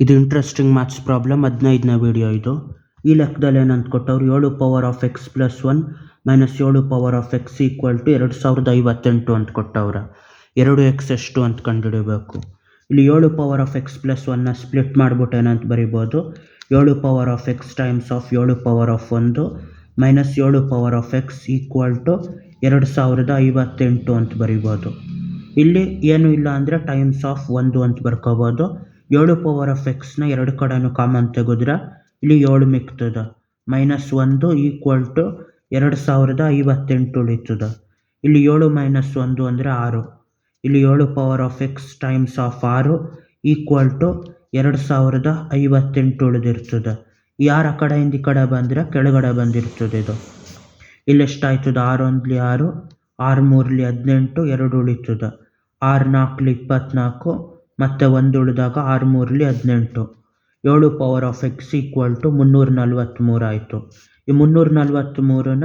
ಇದು interesting maths problem 15ನೇ video ಇದು. ಈ ಲೆಕ್ಕದಲ್ಲಿ ಏನಂತ ಕೊಟ್ಟವ್ರು, 7 power of X plus 1 minus 7 power of X equal to 2058 ಅಂತ ಕೊಟ್ಟವ್ರ. 2x ಎಷ್ಟು ಅಂತ ಕಂಡುಹಿಡಬೇಕು. ಇಲ್ಲಿ 7 ಪವರ್ ಆಫ್ ಎಕ್ಸ್ ಪ್ಲಸ್ 1ನ ಸ್ಪ್ಲಿಟ್ ಮಾಡಿಬಿಟ್ಟು ಏನಂತ ಬರಿಬೋದು, 7 power of X times of 7 power of 1 minus 7 power of X equal to 2058 ಅಂತ ಬರಿಬೋದು. ಇಲ್ಲಿ ಏನು ಇಲ್ಲ ಅಂದರೆ ಟೈಮ್ಸ್ ಆಫ್ 1 ಅಂತ ಬರ್ಕೋಬೋದು. 7 ಪವರ್ ಆಫ್ ಎಕ್ಸ್ನ ಎರಡು ಕಡೆನೂ ಕಾಮನ್ ತೆಗೆದ್ರೆ ಇಲ್ಲಿ 7 ಮಿಕ್ತದ, ಮೈನಸ್ 1 ಈಕ್ವಲ್ ಟು 2058 ಉಳಿತದ. ಇಲ್ಲಿ 7 ಮೈನಸ್ 1 ಅಂದರೆ 6. ಇಲ್ಲಿ 7 power of X times of 6 equal to 2058 ಉಳಿದಿರ್ತದೆ. ಯಾರ ಕಡೆಯಿಂದ ಈ ಕಡೆ ಬಂದರೆ ಕೆಳಗಡೆ ಬಂದಿರ್ತದೆ ಇದು. ಇಲ್ಲಿ ಎಷ್ಟಾಯ್ತದ, 6 ಒಂದ್ಲಿ 6, 6 ಮೂರ್ಲಿ 18, 2 ಉಳಿತದ. 6 4 24 ಮತ್ತು 1 ಉಳಿದಾಗ 6 ಮೂರ್ಲಿ 18. 7 power of X equal to 343 ಆಯಿತು. ಈ 343ನ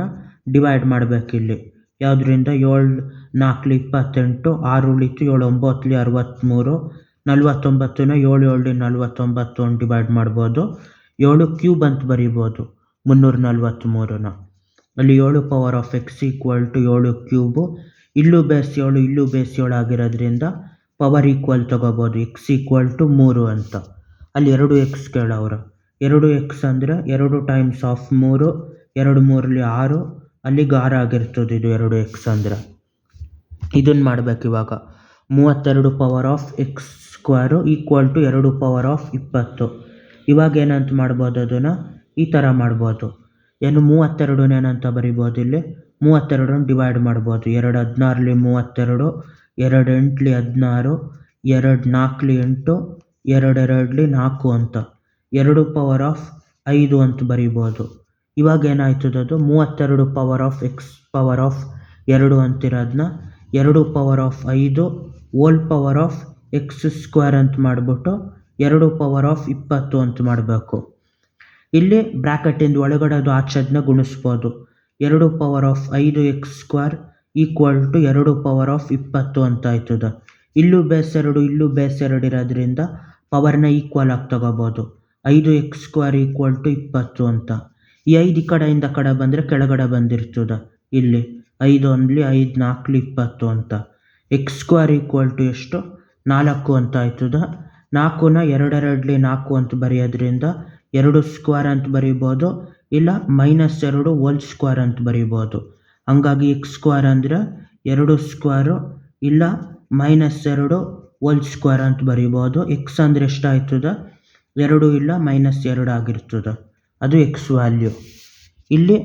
ಡಿವೈಡ್ ಮಾಡಬೇಕಿಲ್ಲಿ. ಯಾವುದರಿಂದ, 7 4 28, 6 ಉಳಿತು, 7 9 63, 49ನ 7 7 49 ಡಿವೈಡ್ ಮಾಡ್ಬೋದು. 7 ಕ್ಯೂಬ್ ಅಂತ ಬರಿಬೋದು 343ನ. ಅಲ್ಲಿ 7 power of X equal to 7 cube, ಇಲ್ಲೂ ಬೇಸ್ 7 ಇಲ್ಲೂ ಬೇಸ್ 7 ಆಗಿರೋದ್ರಿಂದ ಪವರ್ ಈಕ್ವಲ್ ತಗೋಬೋದು, ಎಕ್ಸ್ ಈಕ್ವಲ್ ಟು 3 ಅಂತ. ಅಲ್ಲಿ 2x ಕೇಳವ್ರ. 2x ಅಂದರೆ 2 ಟೈಮ್ಸ್ ಆಫ್ 3, 2 ಮೂರ್ಲಿ 6, ಅಲ್ಲಿಗೆ 6 ಆಗಿರ್ತದೆ ಇದು 2x ಅಂದರೆ. ಇದನ್ನು ಮಾಡ್ಬೇಕು ಇವಾಗ. 32 power of x square equal to 2 power of 20. ಇವಾಗ ಏನಂತ ಮಾಡ್ಬೋದು, ಅದನ್ನು ಈ ಥರ ಮಾಡ್ಬೋದು. ಏನು 32 ಏನಂತ ಬರಿಬೋದು, ಇಲ್ಲಿ 32 ಡಿವೈಡ್ ಮಾಡ್ಬೋದು. 2 16ಲಿ 32, 2 8ಲಿ 16, 2 4ಲಿ 8, 2 2ಲಿ 4 ಅಂತ. 2 ಪವರ್ ಆಫ್ 5 ಅಂತ ಬರಿಬೋದು. ಇವಾಗ ಏನಾಯ್ತದ, ಅದು 32 power of x power of 2 ಅಂತಿರೋದನ್ನ 2 power of 5 whole power of x square ಅಂತ ಮಾಡಿಬಿಟ್ಟು 2 ಪವರ್ ಆಫ್ 20 ಅಂತ ಮಾಡಬೇಕು. ಇಲ್ಲಿ ಬ್ರ್ಯಾಕೆಟಿಂದ ಒಳಗಡೆದು ಆಚೆದನ್ನ ಗುಣಿಸ್ಬೋದು. 2 power of 5 x square equal to 2 power of 20 ಅಂತ ಆಯ್ತದ. ಇಲ್ಲೂ ಬೇಸ್ 2 ಇಲ್ಲೂ ಬೇಸ್ 2 ಇರೋದ್ರಿಂದ ಪವರ್ನ ಈಕ್ವಲ್ ಆಗಿ ತಗೋಬೋದು. 5 ಎಕ್ಸ್ ಸ್ಕ್ವೇರ್ ಈಕ್ವಲ್ ಟು 20 ಅಂತ. ಈ 5 ಈ ಕಡೆಯಿಂದ ಕಡೆ ಬಂದರೆ ಕೆಳಗಡೆ ಬಂದಿರ್ತದೆ. ಇಲ್ಲಿ 5 ಒಂದ್ಲಿ 5 4ಲಿ 20 ಅಂತ. ಎಕ್ಸ್ ಸ್ಕ್ವೇರ್ ಈಕ್ವಲ್ ಟು ಎಷ್ಟು, 4 ಅಂತ ಆಯ್ತದ. 4ನ 2 2ಲಿ 4 ಅಂತ ಬರೆಯೋದ್ರಿಂದ 2 ಸ್ಕ್ವೇರ್ ಅಂತ ಬರಿಬೋದು, ಇಲ್ಲ -2 ಹೋಲ್ ಸ್ಕ್ವೇರ್ ಅಂತ ಬರಿಬೋದು. ಹಂಗಾಗಿ ಎಕ್ಸ್ ಸ್ಕ್ವೇರ್ ಅಂದರೆ 2 ಸ್ಕ್ವೇರು ಇಲ್ಲ -2 ಹೋಲ್ ಸ್ಕ್ವೇರ್ ಅಂತ ಬರಿಬೋದು. ಎಕ್ಸ್ ಅಂದರೆ ಎಷ್ಟಾಯ್ತದ, 2 ಇಲ್ಲ -2 ಆಗಿರ್ತದೆ. ಅದು ಎಕ್ಸ್ ವ್ಯಾಲ್ಯೂ. ಇಲ್ಲಿ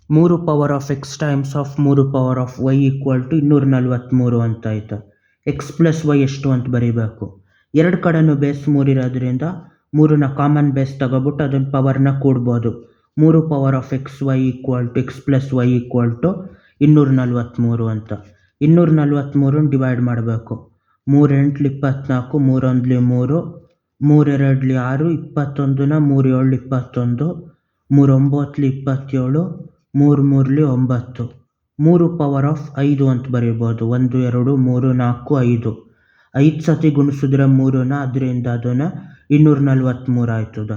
3 power of X times of 3 power of y equal to 243 ಅಂತ ಆಯ್ತು. ಎಕ್ಸ್ ಪ್ಲಸ್ ವೈ ಎಷ್ಟು ಅಂತ ಬರಿಬೇಕು. ಎರಡು ಕಡೆನೂ ಬೇಸ್ 3 ಇರೋದ್ರಿಂದ 3ನ ಕಾಮನ್ ಬೇಸ್ ತಗೋಬಿಟ್ಟು ಅದನ್ನು ಪವರ್ನ ಕೂಡ್ಬೋದು. 3 power of x y equal to x plus y equal to 243 ಅಂತ. 243ನ ಡಿವೈಡ್ ಮಾಡಬೇಕು. 3 8ಲಿ 24, 3 1ಲಿ 3, 3 2ಲಿ 6, 21ನ 3 7ಲಿ 21, 3 9ಲಿ 27, 3 3ಲಿ 9. 3 ಪವರ್ ಆಫ್ 5 ಅಂತ ಬರೀಬೋದು. 1 2 3 4 5. 5 ಸತಿ ಗುಣಿಸಿದ್ರೆ 3ನ, ಅದರಿಂದ ಅದನ್ನು 243 ಆಯ್ತದ.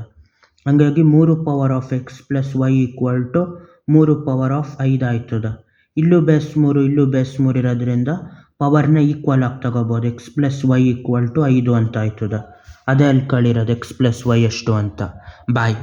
ಹಾಗಾಗಿ 3 power of X plus y equal to 3 power of 5 ಆಯ್ತದ. ಇಲ್ಲೂ ಬೇಸ್ 3 ಇಲ್ಲೂ ಬೇಸ್ 3 ಇರೋದ್ರಿಂದ ಪವರ್ನ ಈಕ್ವಲ್ ಆಗಿ ತಗೋಬೋದು. X plus y equal to 5 ಅಂತ ಆಯ್ತದ. ಅದೇ ಅಲ್ಲಿ ಕಳಿರೋದು ಎಕ್ಸ್ ಪ್ಲಸ್ ವೈ ಎಷ್ಟು ಅಂತ. ಬಾಯ್.